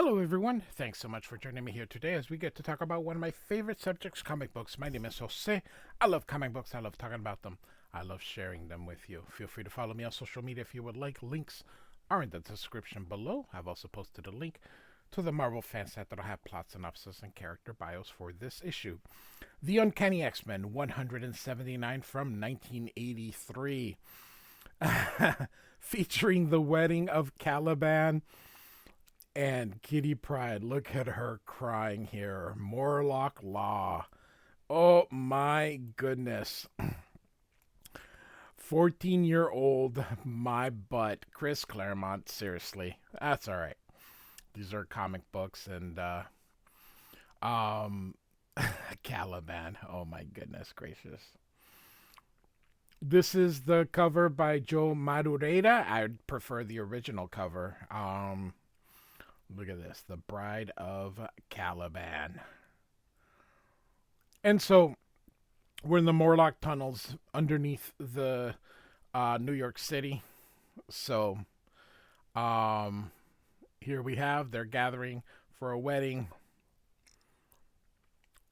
Hello, everyone. Thanks so much for joining me here today as we get to talk about one of my favorite subjects, comic books. My name is Jose. I love comic books. I love talking about them. I love sharing them with you. Feel free to follow me on social media if you would like. Links are in the description below. I've also posted a link to the Marvel fan site that'll have plot synopsis and character bios for this issue. The Uncanny X-Men 179 from 1983. Featuring the wedding of Caliban and Kitty Pryde. Look at her crying here. Morlock Law. Oh my goodness. 14-year-old my butt. Chris Claremont, seriously. That's alright. These are comic books and um Caliban. Oh my goodness gracious. This is the cover by Joe Madureira. I prefer the original cover. Look at this. The Bride of Caliban. And so we're in the Morlock tunnels underneath the New York City. So here we have they're gathering for a wedding,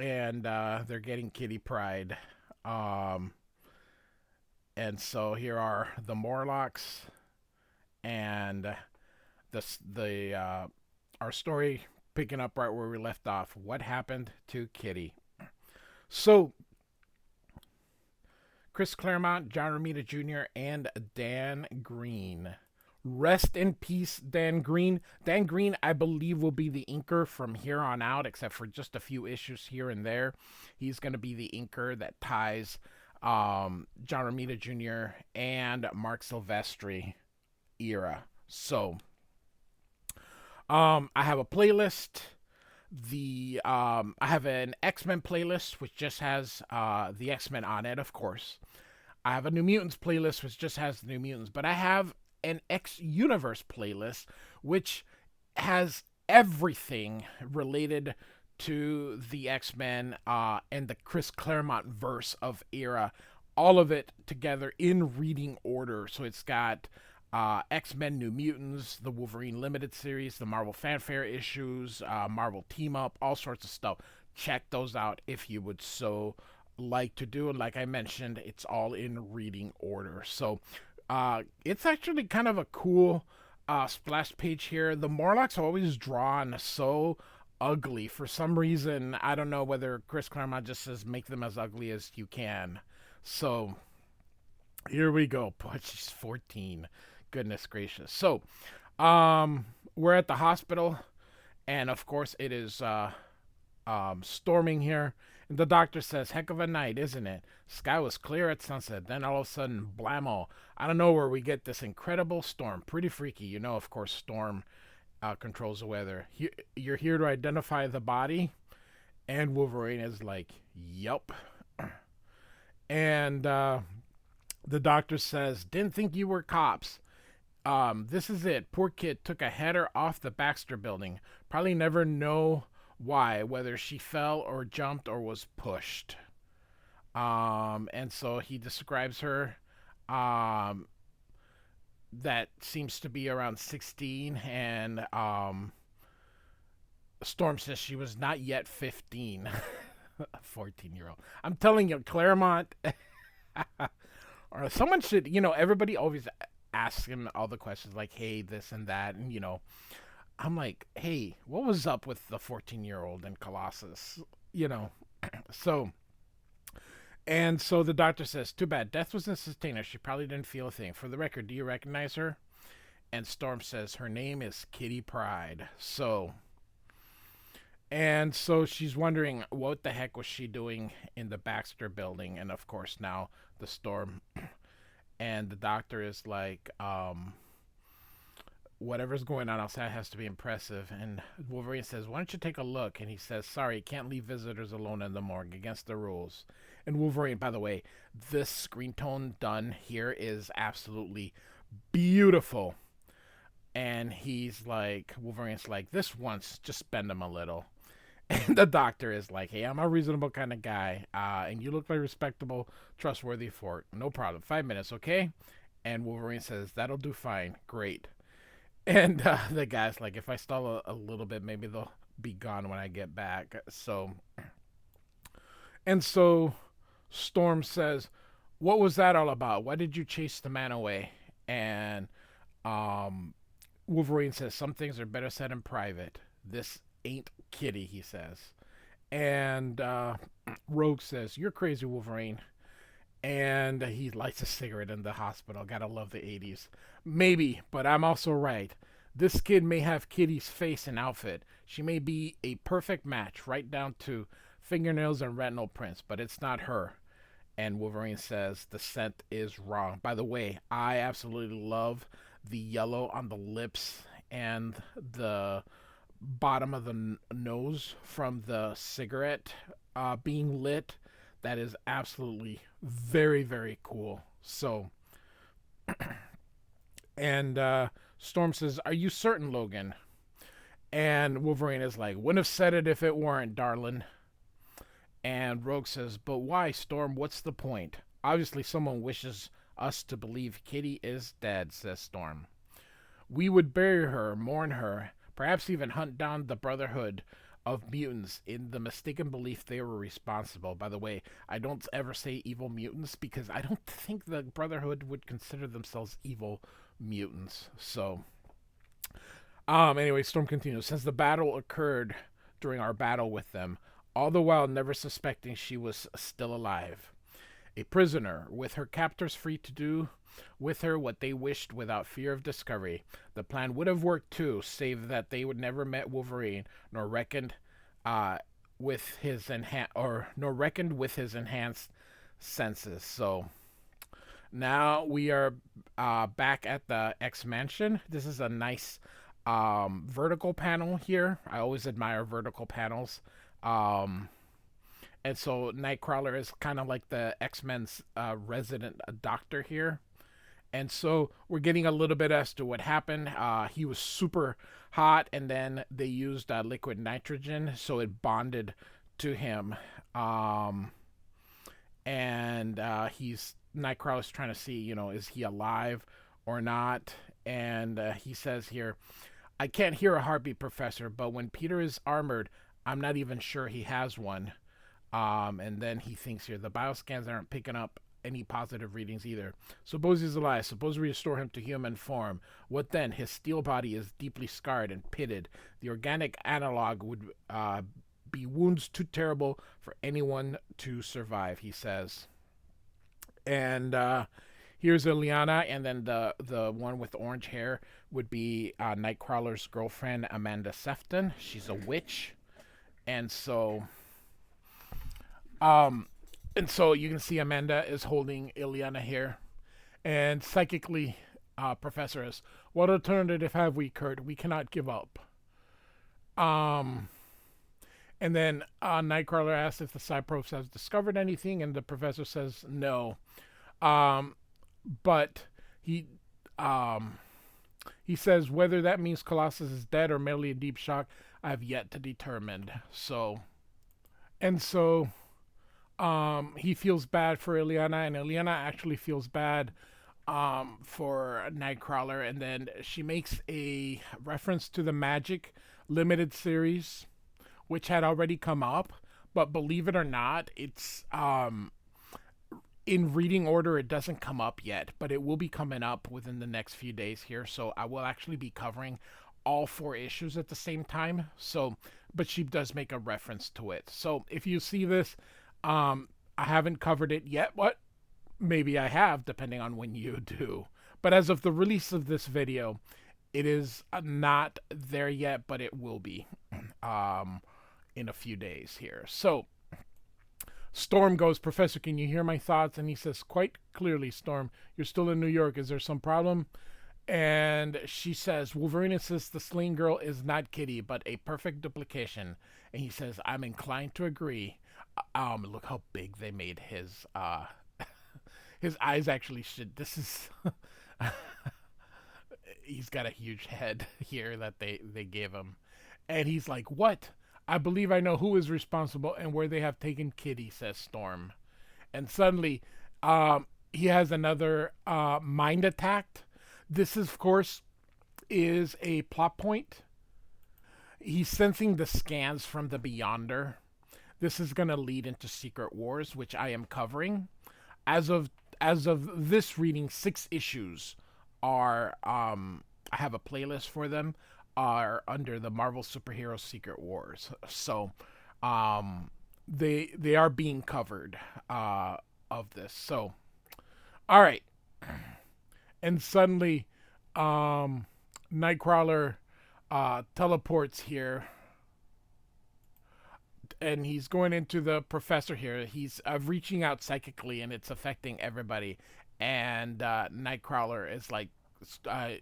and they're getting Kitty Pryde. And so here are the Morlocks and the our story picking up right where we left off. What happened to Kitty? So Chris Claremont, John Romita Jr., and Dan Green. Rest in peace, Dan Green. Dan Green, I believe, will be the inker from here on out, except for just a few issues here and there. He's going to be the inker that ties John Romita Jr. and Mark Silvestri era. So, I have a playlist. I have an X-Men playlist which just has the X-Men on it, of course. I have a New Mutants playlist which just has the New Mutants, but I have an X Universe playlist which has everything related to the X-Men and the Chris Claremont verse of era, all of it together in reading order. So it's got X-Men New Mutants, the Wolverine Limited Series, the Marvel Fanfare issues, Marvel Team Up, all sorts of stuff. Check those out if you would so like to do. And like I mentioned, it's all in reading order. So it's actually kind of a cool splash page here. The Morlocks are always drawn so ugly for some reason. I don't know whether Chris Claremont just says make them as ugly as you can. So here we go. Boy, she's 14. Goodness gracious. So we're at the hospital, and of course it is storming here. And the doctor says, heck of a night, isn't it? Sky was clear at sunset. Then all of a sudden, blammo. I don't know where we get this incredible storm. Pretty freaky. You know, of course, storm controls the weather. You're here to identify the body? And Wolverine is like, yup. And the doctor says, didn't think you were cops. This is it. Poor kid took a header off the Baxter building. Probably never know why, whether she fell or jumped or was pushed. And so he describes her. That seems to be around 16, and Storm says she was not yet 15. A 14-year-old. I'm telling you, Claremont, or someone should, everybody always asks him all the questions like, hey, this and that, and, I'm like, hey, what was up with the 14-year-old in Colossus? So, and so the doctor says, too bad, death was instantaneous. She probably didn't feel a thing. For the record, do you recognize her? And Storm says, her name is Kitty Pryde. And so she's wondering what the heck was she doing in the Baxter building. And of course now the storm. And the doctor is like, whatever's going on outside has to be impressive. And Wolverine says, why don't you take a look? And he says, sorry, can't leave visitors alone in the morgue, against the rules. And Wolverine, by the way, this screen tone done here is absolutely beautiful. And Wolverine's like, this once, just bend him a little. And the doctor is like, hey, I'm a reasonable kind of guy, and you look like respectable, trustworthy for it. No problem. 5 minutes, okay? And Wolverine says, that'll do fine. Great. And the guy's like, if I stall a little bit, maybe they'll be gone when I get back. So Storm says, "What was that all about? Why did you chase the man away?" And um, Wolverine says, "Some things are better said in private. This ain't Kitty," he says. And Rogue says, "You're crazy, Wolverine." And he lights a cigarette in the hospital. Gotta love the 80s. Maybe, but I'm also right. This kid may have Kitty's face and outfit. She may be a perfect match, right down to fingernails and retinal prints, but it's not her. And Wolverine says the scent is wrong. By the way, I absolutely love the yellow on the lips and the bottom of the nose from the cigarette being lit. That is absolutely very, very cool. And Storm says, "Are you certain, Logan?" And Wolverine is like, "Wouldn't have said it if it weren't, darling." And Rogue says, "But why, Storm? What's the point? Obviously, someone wishes us to believe Kitty is dead," says Storm. "We would bury her, mourn her, perhaps even hunt down the Brotherhood of Mutants in the mistaken belief they were responsible." By the way, I don't ever say evil mutants because I don't think the Brotherhood would consider themselves evil mutants. Anyway, Storm continues. "Since the battle occurred during our battle with them, all the while never suspecting she was still alive. A prisoner, with her captors free to do with her what they wished without fear of discovery. The plan would have worked too, save that they would never met Wolverine, nor reckoned with his enhanced senses." So now we are back at the X Mansion. This is a nice vertical panel here. I always admire vertical panels. Um, and so Nightcrawler is kind of like the X-Men's resident doctor here. And so we're getting a little bit as to what happened. He was super hot, and then they used liquid nitrogen, so it bonded to him. And he's Nightcrawler's trying to see, is he alive or not? And he says here, "I can't hear a heartbeat, Professor, but when Peter is armored, I'm not even sure he has one." And then he thinks here, "The bioscans aren't picking up any positive readings either. Suppose he's alive. Suppose we restore him to human form. What then? His steel body is deeply scarred and pitted. The organic analog would be wounds too terrible for anyone to survive," he says. And here's Ileana, and then the one with orange hair would be Nightcrawler's girlfriend, Amanda Sefton. She's a witch. And so you can see Amanda is holding Ileana here. And psychically, Professor is, "What alternative have we, Kurt? We cannot give up." Um, and then Nightcrawler asks if the Cyprofs has discovered anything, and the professor says no. Um, but um, he says whether that means Colossus is dead or merely in deep shock, I have yet to determine. So he feels bad for Ileana, and Ileana actually feels bad for Nightcrawler, and then she makes a reference to the Magic limited series, which had already come up, but believe it or not, it's in reading order. It doesn't come up yet, but it will be coming up within the next few days here. So I will actually be covering all 4 issues at the same time. But she does make a reference to it. So if you see this, I haven't covered it yet, but maybe I have, depending on when you do. But as of the release of this video, it is not there yet, but it will be in a few days here. So Storm goes, "Professor, can you hear my thoughts?" And he says, "Quite clearly, Storm. You're still in New York. Is there some problem?" And she says, "Wolverine insists the slain girl is not Kitty, but a perfect duplication." And he says, "I'm inclined to agree." Look how big they made his his eyes actually should. This is he's got a huge head here that they gave him. And he's like, "What? I believe I know who is responsible and where they have taken Kitty," says Storm. And suddenly, he has another mind attack. This is, of course, is a plot point. He's sensing the scans from the Beyonder. This is going to lead into Secret Wars, which I am covering. As of this reading, 6 issues are I have a playlist for them, are under the Marvel Superhero Secret Wars. So they are being covered of this. So all right. And suddenly Nightcrawler teleports here, and he's going into the professor here. He's reaching out psychically, and it's affecting everybody. And Nightcrawler is like, you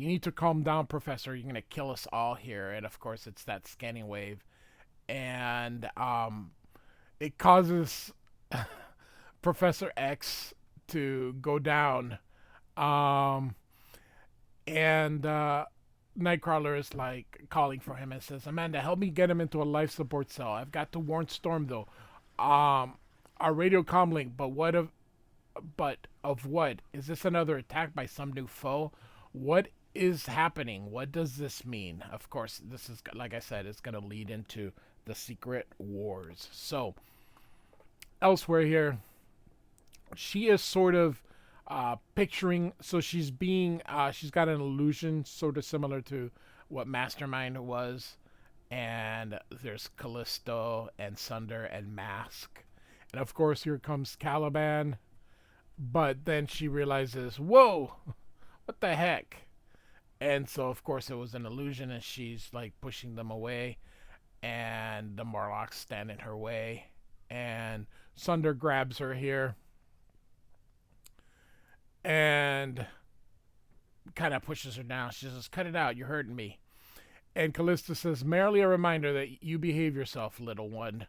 need to calm down, Professor. You're gonna kill us all here. And of course, it's that scanning wave, and it causes Professor X to go down. And Nightcrawler is like calling for him and says, Amanda, help me get him into a life support cell. I've got to warn Storm though. Our radio comm link, but of what? Is this another attack by some new foe? What is happening? What does this mean? Of course, this is, like I said, it's going to lead into the Secret Wars. So, elsewhere here, she is sort of picturing, so she's got an illusion sort of similar to what Mastermind was, and there's Callisto and Sunder and Mask, and of course here comes Caliban, but then she realizes, whoa, what the heck? And so of course it was an illusion, and she's like pushing them away, and the Morlocks stand in her way, and Sunder grabs her here and kind of pushes her down. She says, cut it out, you're hurting me. And Callisto says, merely a reminder that you behave yourself, little one.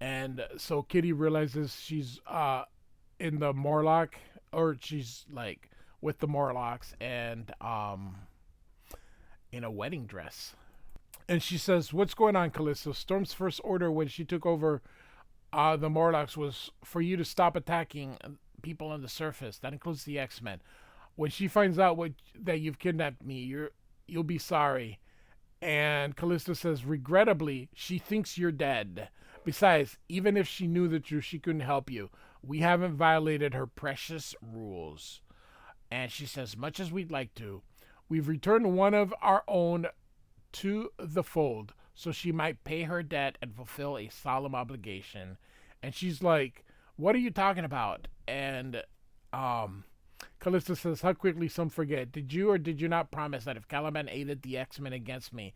And so Kitty realizes she's in the Morlock, or she's like with the Morlocks, and in a wedding dress. And she says, what's going on, Callisto? Storm's first order when she took over the Morlocks was for you to stop attacking people on the surface. That includes the X-Men. When she finds out that you've kidnapped me, you'll be sorry. And Callisto says, regrettably, she thinks you're dead. Besides, even if she knew the truth, she couldn't help you. We haven't violated her precious rules. And she says, much as we'd like to, we've returned one of our own to the fold, so she might pay her debt and fulfill a solemn obligation. And she's like, what are you talking about? And Callisto says, how quickly some forget. Did you or did you not promise that if Caliban aided the X-Men against me,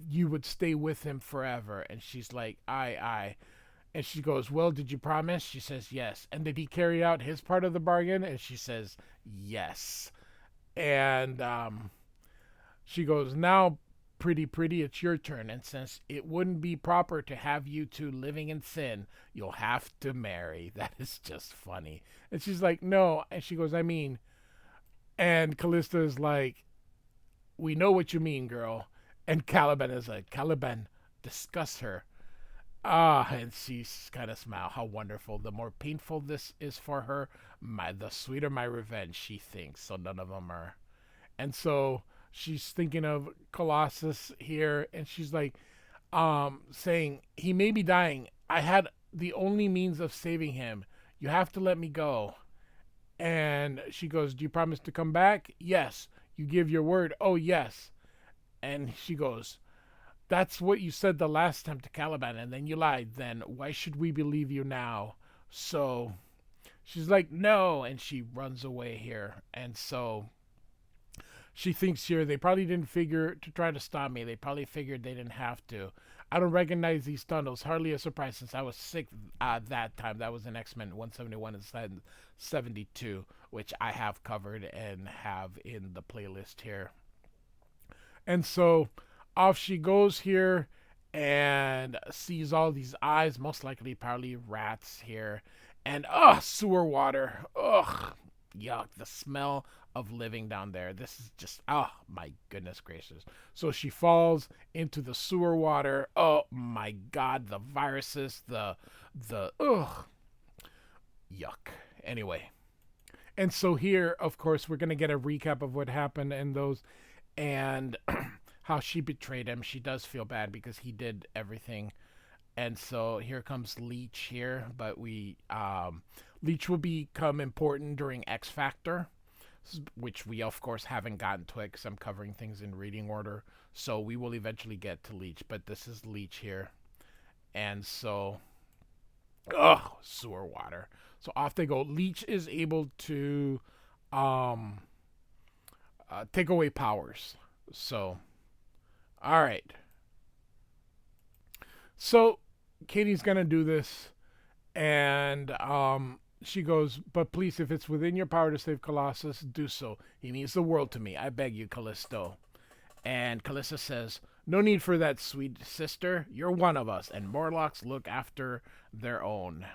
you would stay with him forever? And she's like, aye. And she goes, well, did you promise? She says, yes. And did he carry out his part of the bargain? And she says, yes. And she goes, now, pretty, it's your turn. And since it wouldn't be proper to have you two living in sin, you'll have to marry. That is just funny. And she's like, no. And she goes, I mean, and Callisto is like, we know what you mean, girl. And Caliban is like, Caliban, discuss her. And she's kind of smile. How wonderful. The more painful this is for her, the sweeter my revenge, she thinks. So none of them are. And so she's thinking of Colossus here, and she's like, saying, he may be dying. I had the only means of saving him. You have to let me go. And she goes, do you promise to come back? Yes. You give your word? Oh, yes. And she goes, that's what you said the last time to Caliban, and then you lied. Then why should we believe you now? So she's like, no, and she runs away here. And so she thinks here, they probably didn't figure to try to stop me. They probably figured they didn't have to. I don't recognize these tunnels. Hardly a surprise since I was sick that time. That was in X-Men 171 and 72, which I have covered and have in the playlist here. And so off she goes here and sees all these eyes, most likely probably rats here. And, sewer water. Ugh, yuck, the smell of living down there. This is just, my goodness gracious. So she falls into the sewer water. Oh my God, the viruses, the yuck. Anyway, And so here, of course, we're gonna get a recap of what happened in those, and how she betrayed him. She does feel bad because he did everything. And so here comes Leech here, but Leech will become important during X Factor, which we of course haven't gotten to it because I'm covering things in reading order. So we will eventually get to Leech, but this is Leech here, and so sewer water. So off they go. Leech is able to um, take away powers. So all right. So Katie's gonna do this, and she goes, "But please, if it's within your power to save Colossus, do so. He means the world to me. I beg you, Callisto." And Callisto says, "No need for that, sweet sister. You're one of us, and Morlocks look after their own.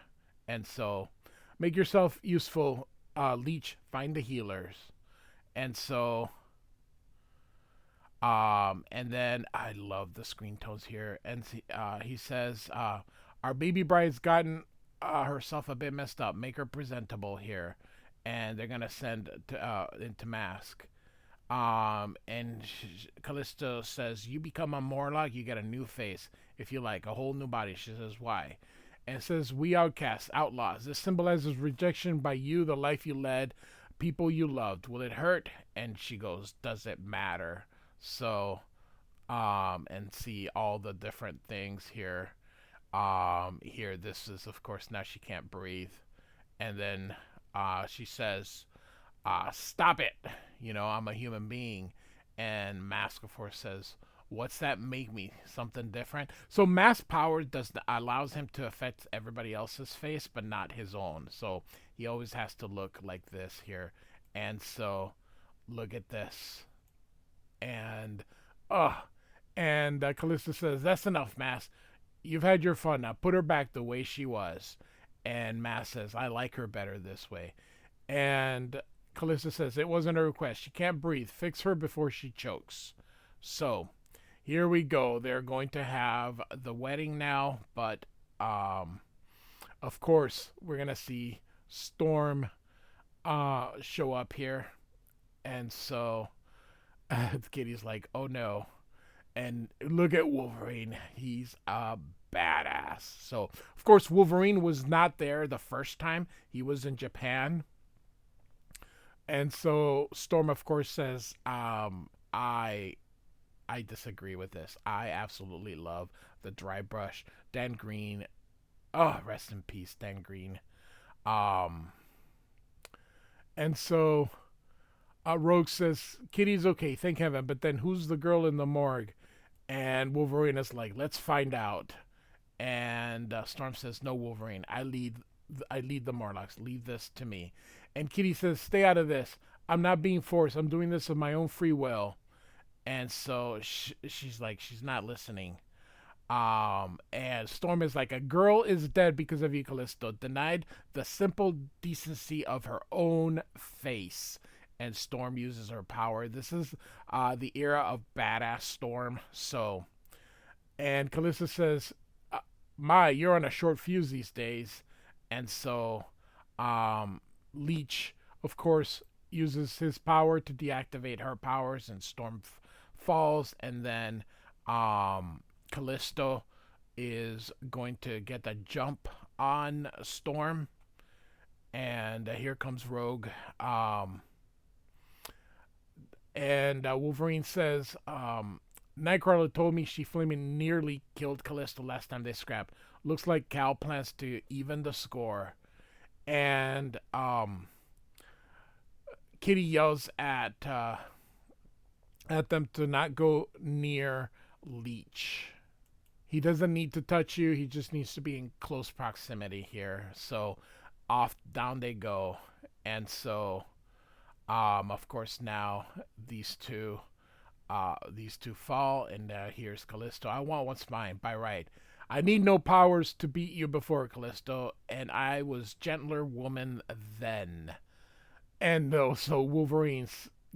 And so, make yourself useful, Leech. Find the healers." And so, and then I love the screen tones here. And he says, "Our baby bride's gotten herself a bit messed up. Make her presentable here." And they're gonna send into Mask. And Callisto says, "You become a Morlock, you get a new face. If you like, a whole new body." She says, "Why?" And it says, "We outcasts, outlaws. This symbolizes rejection by you, the life you led, people you loved. Will it hurt?" And she goes, "Does it matter?" So, and see all the different things here. Here, this is, of course, now she can't breathe. And then she says, "Stop it. You know, I'm a human being." And Mask, of course, says, "What's that make me? Something different?" So Mask power allows him to affect everybody else's face, but not his own. So he always has to look like this here. And so, look at this. And, Callisto says, "That's enough, Mask. You've had your fun. Now put her back the way she was." And Mask says, "I like her better this way." And Callisto says, "It wasn't a request. She can't breathe. Fix her before she chokes." So here we go. They're going to have the wedding now, but of course we're gonna see Storm show up here, and so Kitty's like, "Oh no!" And look at Wolverine. He's a badass. So of course Wolverine was not there the first time. He was in Japan. And so Storm, of course, says, I disagree with this. I absolutely love the dry brush. Dan Green, oh, rest in peace, Dan Green. Um, and so Rogue says, "Kitty's okay, thank heaven, but then who's the girl in the morgue?" And Wolverine is like, "Let's find out." And Storm says, "No, Wolverine, I lead the Morlocks. Leave this to me." And Kitty says, "Stay out of this. I'm not being forced. I'm doing this of my own free will." And so she's like, she's not listening. And Storm is like, "A girl is dead because of you, Callisto. Denied the simple decency of her own face." And Storm uses her power. This is the era of badass Storm. So, and Callisto says, "My, you're on a short fuse these days." And so, Leech, of course, uses his power to deactivate her powers, and Storm falls. And then Callisto is going to get the jump on Storm. And here comes Rogue. And Wolverine says, "Nightcrawler told me she flaming nearly killed Callisto last time they scrapped. Looks like Cal plans to even the score." And Kitty yells at them to not go near Leech. He doesn't need to touch you. He just needs to be in close proximity here. So off down they go. And so of course now these two fall, and here's Callisto. "I want what's mine by right. I need no powers to beat you before, Callisto, and I was gentler woman then." And so Wolverine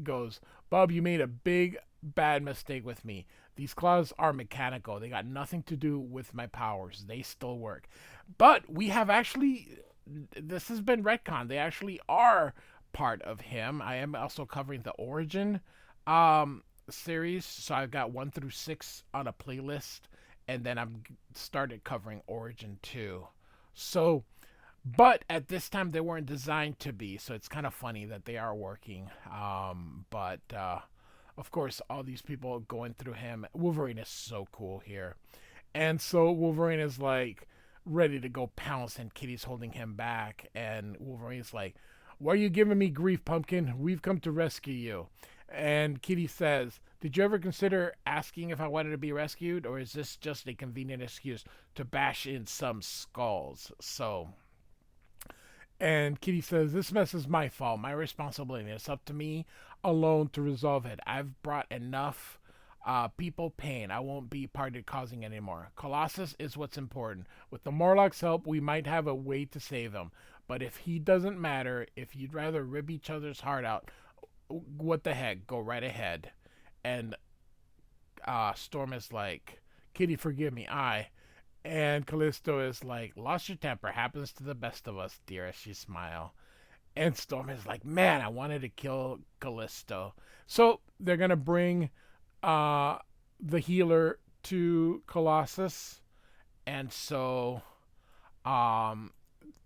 goes, "Bob, you made a big bad mistake with me. These claws are mechanical. They got nothing to do with my powers. They still work. But we have actually, this has been retconned. They actually are part of him. I am also covering the origin um, series, so I've got 1 through 6 on a playlist, and then I'm started covering origin too. So, but at this time they weren't designed to be, so it's kind of funny that they are working. But of course, all these people going through him. Wolverine is so cool here, and so Wolverine is like ready to go pounce, and Kitty's holding him back, and Wolverine's like, "Why are you giving me grief, Pumpkin? We've come to rescue you." And Kitty says, "Did you ever consider asking if I wanted to be rescued, or is this just a convenient excuse to bash in some skulls?" So, and Kitty says, "This mess is my fault, my responsibility. It's up to me alone to resolve it. I've brought enough people pain. I won't be part of causing anymore. Colossus is what's important. With the Morlock's help, we might have a way to save him. But if he doesn't matter, if you'd rather rip each other's heart out, what the heck? Go right ahead." And Storm is like, "Kitty, forgive me. And Callisto is like, "Lost your temper. Happens to the best of us, dear," as she smile. And Storm is like, "Man, I wanted to kill Callisto." So they're going to bring uh, the healer to Colossus. And so um,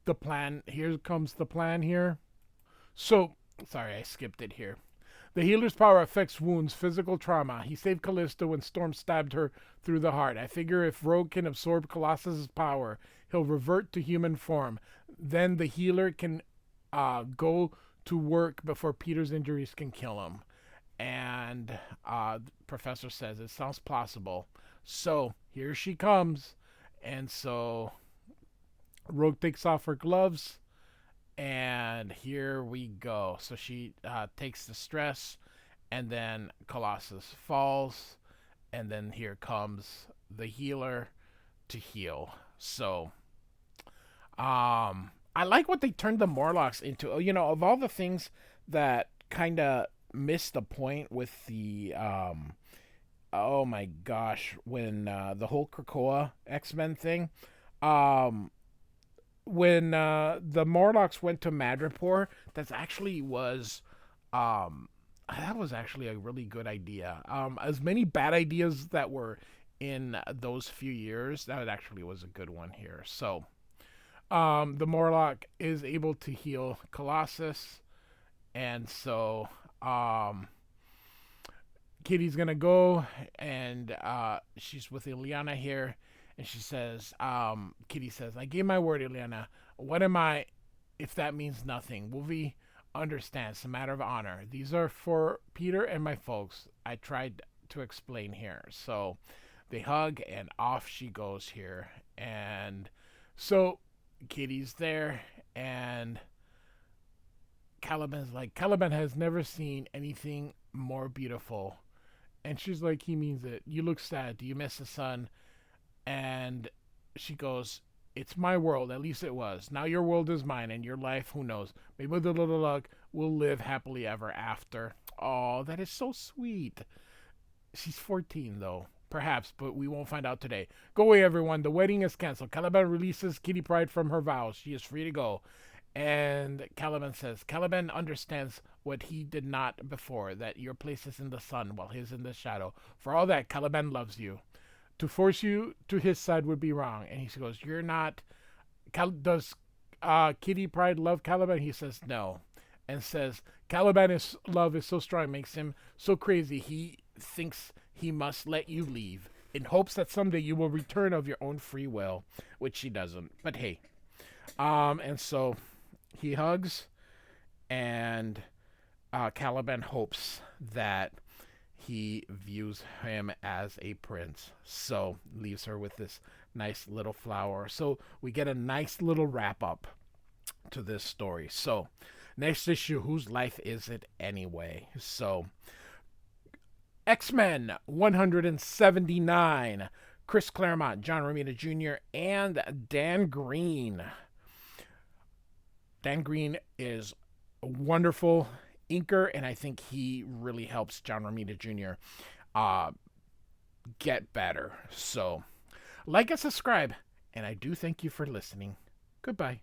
the plan, here comes the plan here. So, sorry, I skipped it here. The healer's power affects wounds, physical trauma. He saved Callisto when Storm stabbed her through the heart. I figure if Rogue can absorb Colossus's power, he'll revert to human form. Then the healer can go to work before Peter's injuries can kill him. And the professor says it sounds plausible. So here she comes. And so Rogue takes off her gloves. And here we go. So she takes the stress, and then Colossus falls, and then here comes the healer to heal. So, I like what they turned the Morlocks into. You know, of all the things that kind of missed the point with the, oh my gosh, when the whole Krakoa X-Men thing, um, when the Morlocks went to Madripoor, that was actually a really good idea. As many bad ideas that were in those few years, that actually was a good one here. So, the Morlock is able to heal Colossus, and so Kitty's gonna go, and she's with Ileana here, and she says, Kitty says, "I gave my word, Ileana. What am I if that means nothing? Wolvie understands. It's a matter of honor. These are for Peter and my folks." I tried to explain here. So they hug, and off she goes here. And so Kitty's there, and Caliban's like, "Caliban has never seen anything more beautiful." And she's like, "He means it. You look sad. Do you miss the sun?" And she goes, "It's my world. At least it was. Now your world is mine, and your life, who knows? Maybe with a little luck, we'll live happily ever after." Oh, that is so sweet. She's 14, though. Perhaps, but we won't find out today. Go away, everyone. The wedding is canceled. Caliban releases Kitty Pryde from her vows. She is free to go. And Caliban says, "Caliban understands what he did not before, that your place is in the sun while his in the shadow. For all that, Caliban loves you. To force you to his side would be wrong." And he goes, "You're not... does Kitty Pryde love Caliban?" He says, "No." And says, "Caliban's love is so strong, makes him so crazy, he thinks he must let you leave, in hopes that someday you will return of your own free will," which she doesn't. But hey. And so he hugs, and Caliban hopes that he views him as a prince. So leaves her with this nice little flower. So we get a nice little wrap up to this story. So next issue, whose life is it anyway? So X-Men 179. Chris Claremont, John Romita Jr., and Dan Green. Dan Green is a wonderful inker, and I think he really helps John Romita Jr. Get better. So, like and subscribe, and I do thank you for listening. Goodbye.